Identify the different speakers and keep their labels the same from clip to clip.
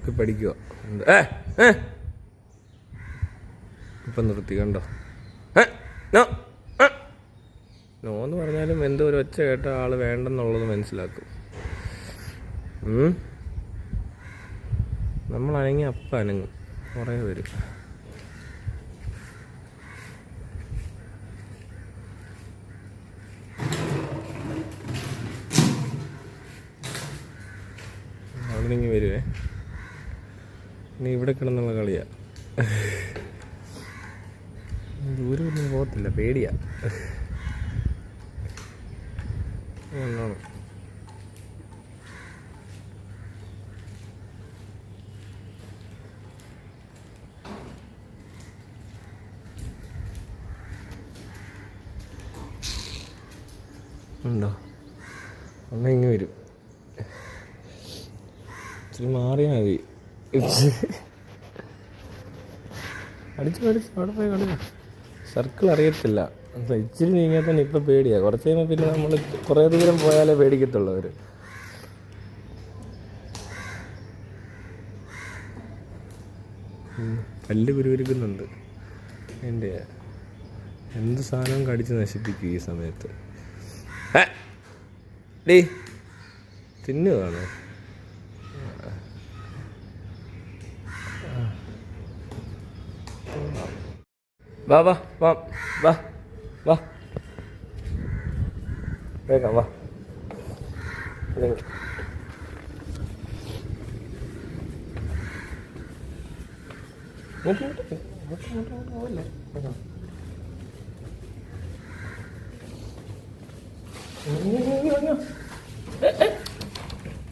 Speaker 1: നോക്കി പഠിക്കുക. ഇപ്പം നിർത്തി കണ്ടോ. നോ എന്ന് പറഞ്ഞാലും എന്തോ ഒരു ഒച്ച കേട്ട ആൾ വേണ്ടെന്നുള്ളത് മനസ്സിലാക്കും. നമ്മൾ അനങ്ങി അപ്പം അനങ്ങും. കുറേ വരും. അവിടെ ഇങ്ങനെ വരുവേ. ഇനി ഇവിടെ കിടന്നുള്ള കളിയാ. ദൂരെ ഒന്നും പോകത്തില്ല, പേടിയാ. ഉണ്ടോ? അമ്മ ഇങ്ങനെ വരും. ഇച്ചിരി മാറിയാൽ മതി. അടിച്ചു അവിടെ പോയി കളിയാ. സർക്കിൾ അറിയത്തില്ല. ഇച്ചിരി നീങ്ങിയാൽ തന്നെ ഇപ്പം പേടിയാണ്. കുറച്ച് കഴിയുമ്പോൾ പിന്നെ നമ്മൾ കുറേ ദൂരം പോയാലേ പേടിക്കത്തുള്ളൂ അവർ. പല്ല് കുരുകുരുക്കുന്നുണ്ട്. എൻ്റെ എന്ത് സാധനവും കടിച്ച് നശിപ്പിക്കും ഈ സമയത്ത്. ഡേ തിന്നുകയാണോ? വാ വാ വാ വാ വാ വേഗം വാ.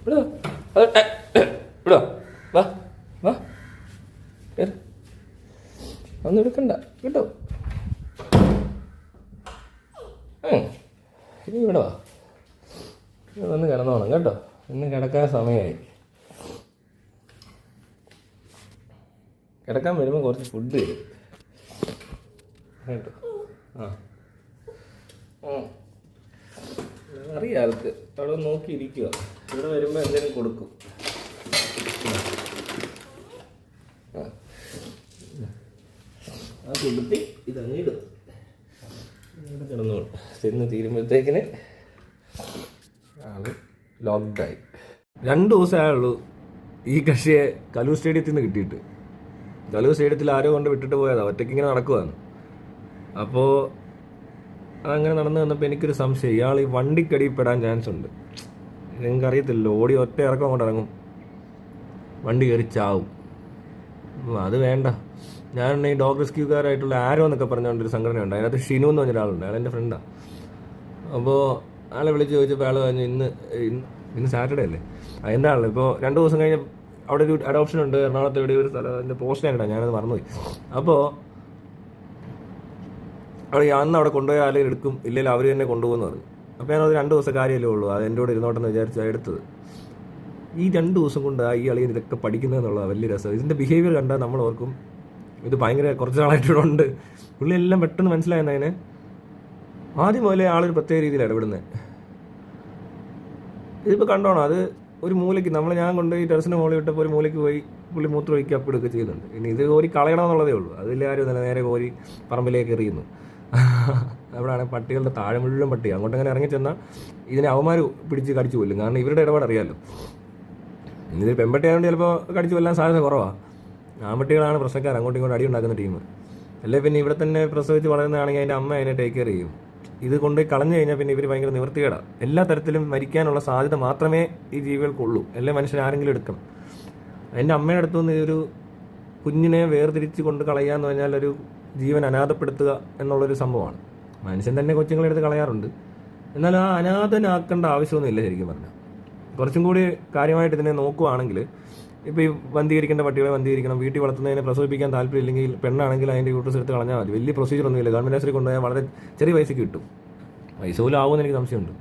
Speaker 1: വിടോ വാ വാ ഒന്നും എടുക്കണ്ട കേട്ടോ. ഇനി ഇവിടെ വാ. വന്ന് കിടന്നോണം കേട്ടോ. ഇന്ന് കിടക്കാൻ സമയമായി. കിടക്കാൻ വരുമ്പോൾ കുറച്ച് ഫുഡ് തരും കേട്ടോ. അറിയാം ആൾക്ക്. അവിടെ നോക്കിയിരിക്കുക. ഇവിടെ വരുമ്പോൾ എന്തെങ്കിലും കൊടുക്കും. ആ കൊടുത്തി ഇതങ്ങിടും. ഇവിടെ കിടന്നോളൂ. ചെന്ന് തീരുമ്പോഴത്തേക്കിന് ആള് ലോക്ക്ഡായി. 2 ദിവസമായുള്ളൂ ഈ കക്ഷിയെ കലൂർ സ്റ്റേഡിയത്തിൽ നിന്ന് കിട്ടിയിട്ട്. കലൂർ സ്റ്റേഡിയത്തിൽ ആരോ കൊണ്ട് വിട്ടിട്ട് പോയതാണ്. ഒറ്റയ്ക്ക് ഇങ്ങനെ നടക്കുവാണ്. അപ്പോൾ അതങ്ങനെ നടന്നു വന്നപ്പോൾ എനിക്കൊരു സംശയം, ഇയാൾ ഈ വണ്ടിക്കടിപ്പെടാൻ ചാൻസ് ഉണ്ട്. നിങ്ങൾക്കറിയത്തില്ലല്ലോ, ഓടി ഒറ്റ ഇറക്കം കൊണ്ട് ഇറങ്ങും, വണ്ടി കയറി ചാവും. അത് വേണ്ട. ഞാൻ ഈ ഡോഗ് റെസ്ക്യൂക്കാരായിട്ടുള്ള ആരോ എന്നൊക്കെ പറഞ്ഞുകൊണ്ടൊരു സംഘടനയുണ്ട്. അതിനകത്ത് ഷിനു എന്ന് പറഞ്ഞൊരാളുണ്ട്. അയാൾ എൻ്റെ ഫ്രണ്ടാണ്. അപ്പോൾ ആളെ വിളിച്ച് ചോദിച്ചപ്പോൾ ആൾ പറഞ്ഞു ഇന്ന് സാറ്റർഡേ അല്ലേ. അതിൻ്റെ ആളല്ലേ. ഇപ്പോൾ 2 ദിവസം കഴിഞ്ഞ് അവിടെ ഒരു അഡോപ്ഷൻ ഉണ്ട് എറണാകുളത്ത്. ഇവിടെ ഒരു സ്ഥലം അതിൻ്റെ പോസ്റ്റ് ഞാനിടാം, ഞാനത് മറന്നുപോയി. അപ്പോൾ അന്ന് അവിടെ കൊണ്ടുപോയ ആരെയും എടുക്കും, ഇല്ലെങ്കിൽ അവർ തന്നെ കൊണ്ടുപോകുമെന്ന് പറഞ്ഞു. അപ്പോൾ ഞാനത് 2 ദിവസം കാര്യമല്ലേ ഉള്ളൂ, അത് എൻ്റെ കൂടെ ഇരുന്നോട്ടെന്ന് വിചാരിച്ചാണ് എടുത്തത്. ഈ 2 ദിവസം കൊണ്ട് ഈ അളിയൻ ഇതൊക്കെ പഠിക്കുന്നതെന്നുള്ളത് വലിയ രസം. ഇതിൻ്റെ ബിഹേവിയർ കണ്ടാൽ നമ്മൾ ഓർക്കും ഇത് ഭയങ്കര കുറച്ച് നാളായിട്ടുണ്ട്. പുള്ളി എല്ലാം പെട്ടെന്ന് മനസ്സിലായെന്നതിന് ആദ്യം മുതലേ ആളൊരു പ്രത്യേക രീതിയിൽ ഇടപെടുന്നത്. ഇതിപ്പോൾ കണ്ടോണം. അത് ഒരു മൂലയ്ക്ക് ഞാൻ കൊണ്ടുപോയി ടെറസിന് മുകളിൽ വിട്ടപ്പോൾ ഒരു മൂലയ്ക്ക് പോയി പുള്ളി മൂത്രം ഒഴിക്കുക അപ്പിടുകയൊക്കെ ചെയ്യുന്നുണ്ട്. ഇനി ഇത് കോരി കളയണമെന്നുള്ളതേ ഉള്ളൂ. അതിൽ ആരും തന്നെ നേരെ കോരി പറമ്പിലേക്ക് എറിയുന്നു. അവിടെയാണ് പട്ടികളുടെ താഴെ മുഴുവൻ പട്ടി. അങ്ങോട്ട് അങ്ങനെ ഇറങ്ങി ചെന്നാൽ ഇതിനെ അവന്മാർ പിടിച്ച് കടിച്ചു കൊല്ലും. കാരണം ഇവരുടെ ഇടപാട് അറിയാമല്ലോ. ഇതിൽ പെമ്പട്ടിയായതുകൊണ്ട് ചിലപ്പോൾ കടിച്ചു കൊല്ലാൻ സാധ്യത കുറവാണ്. ആൺപട്ടികളാണ് പ്രശ്നക്കാർ, അങ്ങോട്ടും ഇങ്ങോട്ടും അടി ഉണ്ടാക്കുന്ന ടീം. അല്ലെ പിന്നെ ഇവിടെ തന്നെ പ്രസവിച്ച് വളരുന്നതാണെങ്കിൽ അതിൻ്റെ അമ്മ അതിനെ ടേക്ക് കെയർ ചെയ്യും. ഇത് കൊണ്ടുപോയി കളഞ്ഞു കഴിഞ്ഞാൽ പിന്നെ ഇവർ ഭയങ്കര നിവൃത്തികേടാണ്. എല്ലാ തരത്തിലും മരിക്കാനുള്ള സാധ്യത മാത്രമേ ഈ ജീവികൾക്കുള്ളൂ. എല്ലാ മനുഷ്യർ ആരെങ്കിലും എടുക്കണം. അതിൻ്റെ അമ്മയുടെ അടുത്തുനിന്ന് ഒരു കുഞ്ഞിനെ വേർതിരിച്ച് കൊണ്ട് കളയുക എന്ന് പറഞ്ഞാൽ ഒരു ജീവൻ അനാഥപ്പെടുത്തുക എന്നുള്ളൊരു സംഭവമാണ്. മനുഷ്യൻ തന്നെ കൊച്ചുങ്ങളെടുത്ത് കളയാറുണ്ട്. എന്നാൽ ആ അനാഥനാക്കേണ്ട ആവശ്യമൊന്നുമില്ല. ശരിക്കും പറഞ്ഞാൽ കുറച്ചും കൂടി കാര്യമായിട്ട് ഇതിനെ നോക്കുകയാണെങ്കിൽ, ഇപ്പോൾ ഈ വന്ധീകരിക്കേണ്ട പട്ടികളെ വന്ധീകരിക്കണം. വീട്ടിൽ വളർത്തുന്നതിനെ പ്രസവിപ്പിക്കാൻ താല്പര്യമില്ലെങ്കിൽ പെണ്ണാണെങ്കിൽ അതിൻ്റെ യൂട്രസ് എടുത്ത് കളഞ്ഞാൽ മതി. വലിയ പ്രൊസീജിയർ ഒന്നുമില്ല. ഗവൺമെൻറ് ആശുപത്രി കൊണ്ടുപോയാൽ വളരെ ചെറിയ പൈസക്ക് കിട്ടും. പൈസ പോലും ആവുമെന്ന് എനിക്ക് സംശയമുണ്ട്.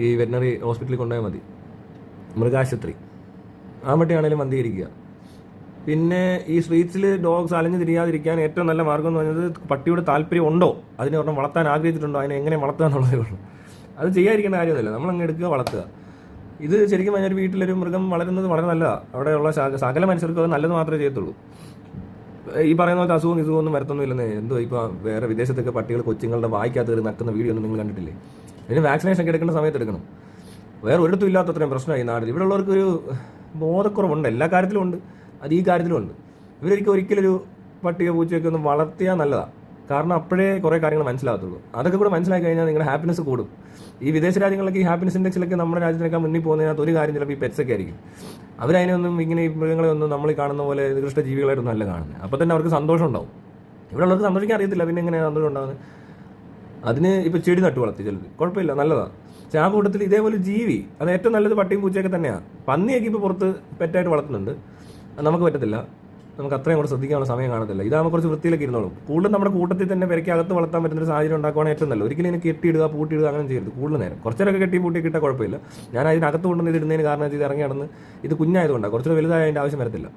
Speaker 1: ഈ വെറ്റിനറി ഹോസ്പിറ്റലിൽ കൊണ്ടുപോയാൽ മതി, മൃഗാശുപത്രി. ആ പട്ടിയാണെങ്കിലും വന്ധീകരിക്കുക. പിന്നെ ഈ സ്ട്രീറ്റ്സിൽ ഡോഗ്സ് അലഞ്ഞു തിരിയാതിരിക്കാൻ ഏറ്റവും നല്ല മാർഗ്ഗം എന്ന് പറയുന്നത് പട്ടിയുടെ താല്പര്യം ഉണ്ടോ, അതിനെ വളർത്താൻ ആഗ്രഹിച്ചിട്ടുണ്ടോ, അതിനെ എങ്ങനെ വളർത്തുക എന്നുള്ളതേ ഉള്ളൂ. അത് ചെയ്യാതിരിക്കേണ്ട കാര്യമൊന്നുമില്ല. നമ്മളങ്ങ് എടുക്കുക, വളർത്തുക. ഇത് ശരിക്കും പറഞ്ഞാൽ ഒരു വീട്ടിലൊരു മൃഗം വളരുന്നത് വളരെ നല്ലതാണ്. അവിടെയുള്ള സകല മനുഷ്യർക്കും അത് നല്ലത് മാത്രമേ ചെയ്യത്തുള്ളൂ. ഈ പറയുന്ന പോലത്തെ അസുഖവും ഒന്നും വരത്തൊന്നുമില്ലെന്നേ. എന്തോ ഇപ്പോൾ വേറെ വിദേശത്തൊക്കെ പട്ടികൾ കൊച്ചുങ്ങളുടെ വായിക്കാത്ത കയറി നക്കുന്ന വീഡിയോ ഒന്നും നിങ്ങൾ കണ്ടിട്ടില്ലേ? ഇതിന് വാക്സിനേഷൻ ഒക്കെ എടുക്കേണ്ട സമയത്ത് എടുക്കണം. വേറെ ഒരിടത്തും ഇല്ലാത്തത്രയും പ്രശ്നമായി നാട്ടിൽ. ഇവിടെ ഉള്ളവർക്കൊരു ബോധക്കുറവുണ്ട്, എല്ലാ കാര്യത്തിലും ഉണ്ട്, അത് ഈ കാര്യത്തിലും ഉണ്ട്. ഒരിക്കലൊരു പട്ടിയോ പൂച്ചയൊക്കെ ഒന്ന് വളർത്തിയാൽ നല്ലതാണ്. കാരണം അപ്പോഴേ കുറേ കാര്യങ്ങൾ മനസ്സിലാകത്തുള്ളൂ. അതൊക്കെ കൂടെ മനസ്സിലാക്കി കഴിഞ്ഞാൽ നിങ്ങളുടെ ഹാപ്പിനെസ് കൂടും. ഈ വിദേശ രാജ്യങ്ങളിലൊക്കെ ഈ ഹാപ്പിനെസ് ഇൻഡെക്സിലൊക്കെ നമ്മുടെ രാജ്യത്തിനൊക്കെ മുന്നിൽ പോകുന്നതിനകത്ത് ഒരു കാര്യം ചിലപ്പോൾ ഈ പെറ്റ്സൊക്കെ ആയിരിക്കും. അവരതിനൊന്നും ഇങ്ങനെ ഈ മൃഗങ്ങളെ ഒന്നും നമ്മൾ കാണുന്ന പോലെ നികൃഷ്ട ജീവികളായിട്ടൊന്നും അല്ല കാണുന്നത്. അപ്പോൾ തന്നെ അവർക്ക് സന്തോഷം ഉണ്ടാവും. ഇവിടെ ഉള്ളവർക്ക് സന്തോഷിക്കാൻ അറിയത്തില്ല, പിന്നെ എങ്ങനെയാണ് സന്തോഷം ഉണ്ടാകുന്നത്? അതിന് ഇപ്പോൾ ചെടി നട്ടു വളർത്തി ചിലർ, കുഴപ്പമില്ല, നല്ലതാണ്. പക്ഷേ ആ കൂട്ടത്തിൽ ഇതേപോലെ ജീവി, അത് ഏറ്റവും നല്ലത് പട്ടിയും പൂച്ചയൊക്കെ തന്നെയാണ്. പന്നിയൊക്കെ ഇപ്പോൾ പുറത്ത് പെറ്റായിട്ട് വളർത്തുന്നുണ്ട്, നമുക്ക് പറ്റത്തില്ല. നമുക്ക് അത്രയും കൂടെ ശ്രദ്ധിക്കാനുള്ള സമയം കാണത്തില്ല. ഇതാകുമ്പോൾ കുറച്ച് വൃത്തിയിലൊക്കെ ഇരുന്നോളും. കൂടുതലും നമ്മുടെ കൂട്ടത്തിൽ തന്നെ പെരയ്ക്കകത്ത് വളർത്താൻ പറ്റുന്ന ഒരു സാഹചര്യം ഉണ്ടാക്കുവാണ് ഏറ്റവും നല്ലത്. ഒരിക്കലും ഇതിനെ കെട്ടിയിടുക പൂട്ടിയിടുക അങ്ങനെ ചെയ്യരുത്. കൂടുതൽ നേരം കുറച്ചൊക്കെ കെട്ടി പൂട്ടി കിട്ടാൻ കുഴപ്പമില്ല. ഞാൻ അതിനകത്ത് കൊണ്ടുവന്ന് ഇതിടുന്നതിന് കാരണം ഇത് ഇറങ്ങി നടന്ന് ഇത് കുഞ്ഞായതുകൊണ്ടാണ്. കുറച്ചുകൂടെ വലുതായ അതിൻ്റെ ആവശ്യം വരത്തില്ല.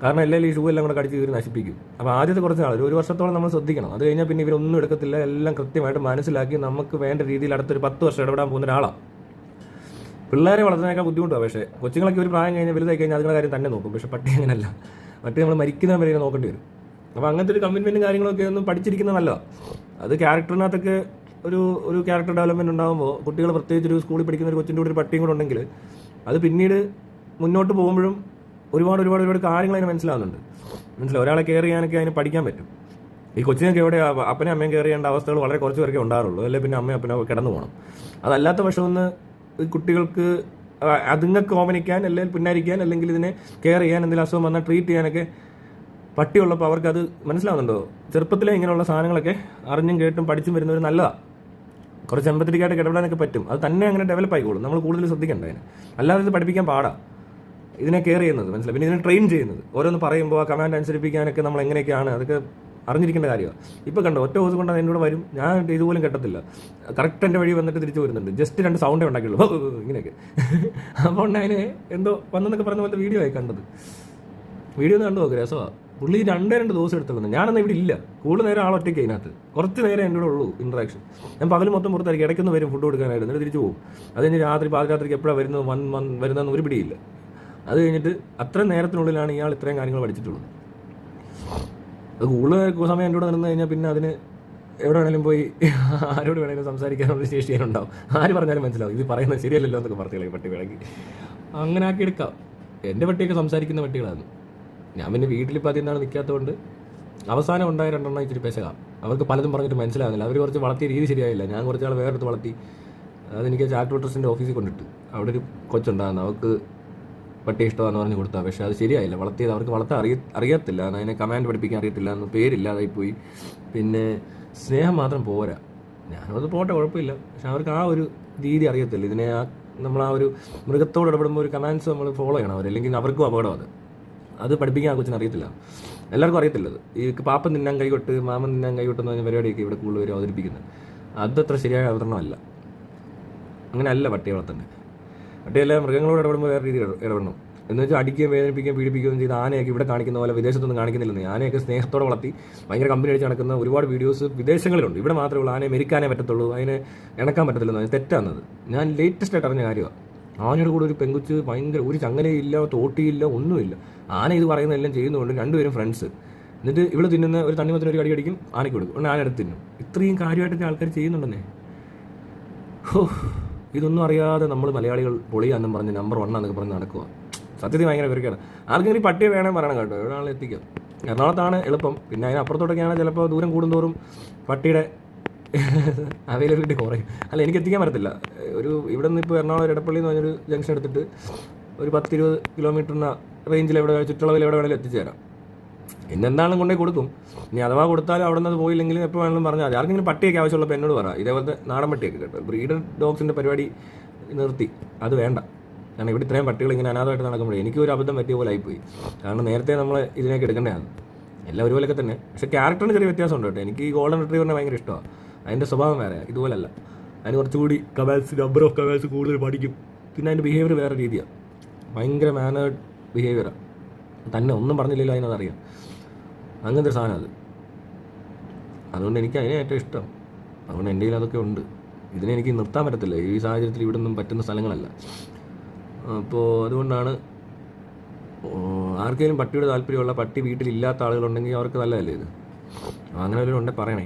Speaker 1: കാരണം എല്ലാവരും ഈ ഷൂ എല്ലാം കൂടെ കടിച്ച് ഇവർ നശിപ്പിക്കും. അപ്പോൾ ആദ്യത്തെ കുറച്ച് നാൾ ഒരു വർഷത്തോളം നമ്മൾ ശ്രദ്ധിക്കണം. അത് കഴിഞ്ഞാൽ പിന്നെ ഇവരൊന്നും എടുക്കത്തില്ല. എല്ലാം കൃത്യമായിട്ട് മനസ്സിലാക്കി നമുക്ക് വേണ്ട രീതിയിൽ അടുത്തൊരു 10 വർഷം ഇടപെടാൻ പോകുന്ന ഒരാളാണ്. പിള്ളേരെ വളർത്തുന്നതിനേക്കാൾ ബുദ്ധിമുട്ടാണ്. പക്ഷേ കൊച്ചുങ്ങളൊക്കെ ഒരു പ്രായം കഴിഞ്ഞാൽ വലുതായി കഴിഞ്ഞാൽ അതിനുള്ള കാര്യം തന്നെ നോക്കും. പക്ഷേ പട്ടി അങ്ങനെയല്ല. മറ്റേ നമ്മൾ മരിക്കുന്ന വരെ നോക്കേണ്ടി വരും. അപ്പോൾ അങ്ങനത്തെ ഒരു കമ്മിറ്റ്മെൻറ്റും കാര്യങ്ങളൊക്കെ ഒന്ന് പഠിച്ചിരിക്കുന്നത് നല്ലതാണ്. അത് ക്യാരക്ടറിനകത്തൊക്കെ ഒരു ക്യാരക്ടർ ഡെവലപ്മെൻറ്റ് ഉണ്ടാകുമ്പോൾ കുട്ടികൾ പ്രത്യേകിച്ച് ഒരു സ്കൂളിൽ പഠിക്കുന്ന ഒരു കൊച്ചിൻ്റെ കൂടെ ഒരു പട്ടിയും കൂടെ ഉണ്ടെങ്കിൽ അത് പിന്നീട് മുന്നോട്ട് പോകുമ്പോഴും ഒരുപാട് കാര്യങ്ങൾ അതിന് മനസ്സിലാവുന്നുണ്ട്. ഒരാളെ കെയർ ചെയ്യാനൊക്കെ അതിന് പഠിക്കാൻ പറ്റും. ഈ കൊച്ചിനൊക്കെ എവിടെ അപ്പനെ അമ്മയും കെയർ ചെയ്യേണ്ട അവസ്ഥകൾ വളരെ കുറച്ച് പേർക്കേ ഉണ്ടാറുള്ളൂ. അല്ലെങ്കിൽ പിന്നെ അമ്മയും അപ്പനോ കിടന്നു പോകണം. അതല്ലാത്ത പക്ഷം ഒന്ന് കുട്ടികൾക്ക് അതുങ്ങൾക്ക് ഓമനിക്കാൻ അല്ലെങ്കിൽ പിന്നാരിക്കാൻ അല്ലെങ്കിൽ ഇതിനെ കെയർ ചെയ്യാൻ എന്തെങ്കിലും അസുഖം വന്നാൽ ട്രീറ്റ് ചെയ്യാനൊക്കെ പട്ടിയുള്ളപ്പോൾ അവർക്ക് അത് മനസ്സിലാവുന്നുണ്ടോ? ചെറുപ്പത്തിലെ ഇങ്ങനെയുള്ള സാധനങ്ങളൊക്കെ അറിഞ്ഞും കേട്ടും പഠിച്ചും വരുന്നവർ നല്ലതാണ്. കുറച്ച് എമ്പത്തിരിക്കായിട്ട് ഇടപെടാനൊക്കെ പറ്റും. അത് തന്നെ അങ്ങനെ ഡെവലപ്പ് ആയിക്കോളും. നമ്മൾ കൂടുതൽ ശ്രദ്ധിക്കേണ്ട അതിന്. അല്ലാതെ ഇത് പഠിപ്പിക്കാൻ പാടാം. ഇതിനെ കെയർ ചെയ്യുന്നത് മനസ്സിലായി. പിന്നെ ഇതിനെ ട്രെയിൻ ചെയ്യുന്നത് ഓരോന്ന് പറയുമ്പോൾ ആ കമാൻഡ് അനുസരിപ്പിക്കാനൊക്കെ നമ്മൾ എങ്ങനെയൊക്കെയാണ് അതൊക്കെ അറിഞ്ഞിരിക്കേണ്ട കാര്യമാണ്. ഇപ്പോൾ കണ്ടോ, ഒറ്റ ദിവസം കൊണ്ട് എന്നോട് വരും, ഞാൻ ഇതുപോലും കെട്ടത്തില്ല, കറക്റ്റ് എൻ്റെ വഴി വന്നിട്ട് തിരിച്ചു വരുന്നുണ്ട്. ജസ്റ്റ് 2 സൗണ്ടേ ഉണ്ടാക്കിയുള്ളൂ, ഇങ്ങനെയൊക്കെ. അപ്പോൾ അതിന് എന്തോ വന്നെന്നൊക്കെ പറഞ്ഞ പോലത്തെ വീഡിയോ ആയി കണ്ടത്. വീഡിയോ ഒന്ന് കണ്ടു നോക്കുക, രസമാണ്. പുള്ളി 2 ദിവസം എടുത്തുള്ളത്. ഞാനൊന്നും ഇവിടെ ഇല്ല, കൂടുതൽ നേരം ആളൊറ്റയ്ക്ക് അതിനകത്ത്. കുറച്ച് നേരം എൻ്റെ കൂടെ ഉള്ളൂ ഇൻട്രാക്ഷൻ. ഞാൻ പകൽ മൊത്തം പുറത്തായിരിക്കും. ഇടയ്ക്കൊന്ന് വരും ഫുഡ് കൊടുക്കാനായിട്ട്, എന്നിട്ട് തിരിച്ചു പോകും. അത് കഴിഞ്ഞ് പാതിരാത്രിക്ക് എപ്പോഴാണ് വരുന്നതെന്ന് ഒരു പിടിയില്ല. അത് കഴിഞ്ഞിട്ട് അത്ര നേരത്തിനുള്ളിലാണ് ഇയാൾ ഇത്രയും കാര്യങ്ങൾ പഠിച്ചിട്ടുള്ളത്. അത് കൂടുതൽ സമയം എൻ്റെ കൂടെ നിന്ന് കഴിഞ്ഞാൽ പിന്നെ അതിന് എവിടെ വേണേലും പോയി ആരോട് വേണേലും സംസാരിക്കാനുള്ള ശേഷി ചെയ്യാനുണ്ടാവും. ആര് പറഞ്ഞാലും മനസ്സിലാവും ഇത് പറയുന്നത് ശരിയല്ലല്ലോ എന്നൊക്കെ പറഞ്ഞില്ലേ പട്ടി വേണമെങ്കിൽ അങ്ങനെ ആക്കി എടുക്കാം. എൻ്റെ പട്ടിയൊക്കെ സംസാരിക്കുന്ന പട്ടികളാണ്. ഞാൻ പിന്നെ വീട്ടിലിപ്പോൾ അതിൽ നിന്നാണ് നിൽക്കാത്തതുകൊണ്ട് അവസാനം ഉണ്ടായ 2 എണ്ണം ഇച്ചിരി പെശകാം. അവർക്ക് പലതും പറഞ്ഞിട്ട് മനസ്സിലാകുന്നില്ല. അവർ കുറച്ച് വളർത്തിയ രീതി ശരിയായില്ല. ഞാൻ കുറച്ച് നാൾ വേറെടുത്ത് വളർത്തി. അതെനിക്ക് ചാറ്റ് വോട്ടേഴ്സിൻ്റെ ഓഫീസിൽ കൊണ്ടിട്ട് അവിടെ ഒരു കൊച്ചുണ്ടാകുന്നു. അവർക്ക് പട്ടി ഇഷ്ടമാണെന്ന് പറഞ്ഞ് കൊടുത്താൽ. പക്ഷേ അത് ശരിയായില്ല. വളർത്തിയത് അവർക്ക് വളർത്താൻ അറിയത്തില്ല. അതിനെ കമാൻഡ് പഠിപ്പിക്കാൻ അറിയത്തില്ല എന്ന് പേരില്ലാതായിപ്പോയി. പിന്നെ സ്നേഹം മാത്രം പോരാ. ഞാനത് പോട്ടെ, കുഴപ്പമില്ല. പക്ഷെ അവർക്ക് ആ ഒരു രീതി അറിയത്തില്ല. ഇതിനെ നമ്മൾ ആ ഒരു മൃഗത്തോട് ഇടപെടുമ്പോൾ ഒരു കമാൻഡ്സ് നമ്മൾ ഫോളോ ചെയ്യണം അല്ലെങ്കിൽ അവർക്കും അപകടം. അത് പഠിപ്പിക്കാൻ ആ കൊച്ചിന് അറിയത്തില്ല. എല്ലാവർക്കും അറിയത്തില്ലത്. ഈ പാപ്പൻ തിന്നാൻ കൈകൊട്ട് മാമൻ തിന്നാൻ കൈകൊട്ടെന്ന് പറഞ്ഞ പരിപാടിയൊക്കെ ഇവിടെ കൂടുതൽ പേര് അവതരിപ്പിക്കുന്നത്. അതത്ര ശരിയായ അവതരണമല്ല. അങ്ങനെ അല്ല പട്ടിയെ വളർത്തണ്ടേ. പട്ടിയെല്ലാം മൃഗങ്ങളോട് ഇടപെടുമ്പോൾ വേറെ രീതിയിൽ ഇടപെടണം. എന്ന് വെച്ചാൽ അടിക്കുകയും വേദനിപ്പിക്കുകയും പീഡിപ്പിക്കുകയും ചെയ്ത് ആനയൊക്കെ ഇവിടെ കാണിക്കുന്ന പോലെ വിദേശത്തൊന്നും കാണിക്കുന്നില്ലെന്ന്. ആനയൊക്കെ സ്നേഹത്തോടെ വളർത്തി ഭയങ്കര കമ്പനി അടിച്ച് നടക്കുന്ന ഒരുപാട് വീഡിയോസ് വിദേശങ്ങളിലുണ്ട്. ഇവിടെ മാത്രമേ ഉള്ളൂ ആനയെ മെരിക്കാനേ പറ്റത്തുള്ളൂ, അതിനെ ഇണക്കാൻ പറ്റത്തില്ലെന്ന്. അത് തെറ്റാന്നത്. ഞാൻ ലേറ്റസ്റ്റ് ആയിട്ട് അറിഞ്ഞ കാര്യമാണ്. ആനയുടെ കൂടെ ഒരു പെങ്കുച്ച് ഭയങ്കര ഒരു ചങ്ങലയില്ല, തോട്ടിയില്ല, ഒന്നുമില്ല. ആന ഇത് പറയുന്നതെല്ലാം ചെയ്യുന്നതുകൊണ്ട് 2 പേരും ഫ്രണ്ട്സ്. എന്നിട്ട് ഇവിടെ തിന്നുന്ന ഒരു തണ്ണിമത്തിന് ഒരു അടി അടിക്കും, ആനയ്ക്ക് കൊടുക്കും, ഉടനെ ആന എടുത്ത് തിന്നും. ഇത്രയും കാര്യമായിട്ടൊക്കെ ആൾക്കാർ ചെയ്യുന്നുണ്ടെന്നേ. ഇതൊന്നും അറിയാതെ നമ്മൾ മലയാളികൾ പൊളിയാന്നും പറഞ്ഞ് നമ്പർ 1 എന്നൊക്കെ പറഞ്ഞ് നടക്കുക. സത്യത്തിൽ ഭയങ്കര പേർക്കാണ്. ആർക്കെങ്കിലും പട്ടിയെ വേണമെങ്കിൽ പറയണം കേട്ടോ, എവിടെ ആളെ എത്തിക്കാം. എറണാകുളത്താണ് എളുപ്പം. പിന്നെ അതിനപ്പുറത്തോട്ടൊക്കെയാണ് ചിലപ്പോൾ ദൂരം കൂടുന്തോറും പട്ടിയുടെ അവൈലബിലിറ്റി കുറയും. അല്ല, എനിക്ക് എത്തിക്കാൻ പറ്റത്തില്ല. ഇവിടെ നിന്ന് ഇപ്പോൾ എറണാകുളം എടപ്പള്ളി എന്ന് പറഞ്ഞൊരു ജംഗ്ഷൻ എടുത്തിട്ട് ഒരു 10-20 കിലോമീറ്ററിന് റേഞ്ചിൽ ചുറ്റളവിൽ എവിടെ വേണമെങ്കിലും എത്തിച്ചേരാം. ഇന്നെന്താണെങ്കിലും കൊണ്ടേ കൊടുക്കും. ഇനി അഥവാ കൊടുത്താലും അവിടെ നിന്ന് പോയില്ലെങ്കിലും എപ്പോൾ വേണമെങ്കിലും പറഞ്ഞാൽ മതി. ആർക്കെങ്കിലും പട്ടിയൊക്കെ ആവശ്യമുള്ളപ്പോൾ എന്നോട് പറ. ഇതേപോലത്തെ നാടൻ പട്ടിയൊക്കെ കേട്ടോ. ബ്രീഡർ ഡോഗ്സിൻ്റെ പരിപാടി നിർത്തി, അത് വേണ്ട. കാരണം ഇവിടെ ഇത്രയും പട്ടികൾ ഇങ്ങനെ അനാഥമായിട്ട് നടക്കുമ്പോഴേ എനിക്കൊരു അബദ്ധം പറ്റിയ പോലെ ആയിപ്പോയി. കാരണം നേരത്തെ നമ്മൾ ഇതിനേക്ക് എടുക്കേണ്ടതാണ്. എല്ലാം ഒരുപോലെയൊക്കെ തന്നെ. പക്ഷേ ക്യാരക്ടറിന് ചെറിയ വ്യത്യാസമുണ്ട് കേട്ടോ. എനിക്ക് ഈ ഗോൾഡൻ റിട്രീവറിനെ ഭയങ്കര ഇഷ്ടമാണ്. അതിൻ്റെ സ്വഭാവം വേറെ, ഇതുപോലല്ല. അതിന് കുറച്ചുകൂടി നമ്പർ ഓഫ് കമാൻഡ്സ് കൂടുതൽ പഠിക്കും. പിന്നെ അതിൻ്റെ ബിഹേവിയർ വേറെ രീതിയാണ്. ഭയങ്കര മാനേർഡ് ബിഹേവിയറാണ്. തന്നെ ഒന്നും പറഞ്ഞില്ലല്ലോ അതിനതറിയാം. അങ്ങനത്തെ ഒരു സാധനം അത്. അതുകൊണ്ട് എനിക്ക് അതിനെ ഏറ്റവും ഇഷ്ടം. അതുകൊണ്ട് എൻ്റെ കയ്യിൽ അതൊക്കെ ഉണ്ട്. ഇതിനെനിക്ക് നിർത്താൻ പറ്റത്തില്ല. ഈ സാഹചര്യത്തിൽ ഇവിടെ ഒന്നും പറ്റുന്ന സ്ഥലങ്ങളല്ല. അപ്പോൾ അതുകൊണ്ടാണ് ആർക്കെങ്കിലും പട്ടിയോട് താല്പര്യമുള്ള, പട്ടി വീട്ടിലില്ലാത്ത ആളുകളുണ്ടെങ്കിൽ അവർക്ക് നല്ലതല്ലേ ഇത്. അങ്ങനെ വല്ലതും ഉണ്ടെങ്കിൽ പറയണേ.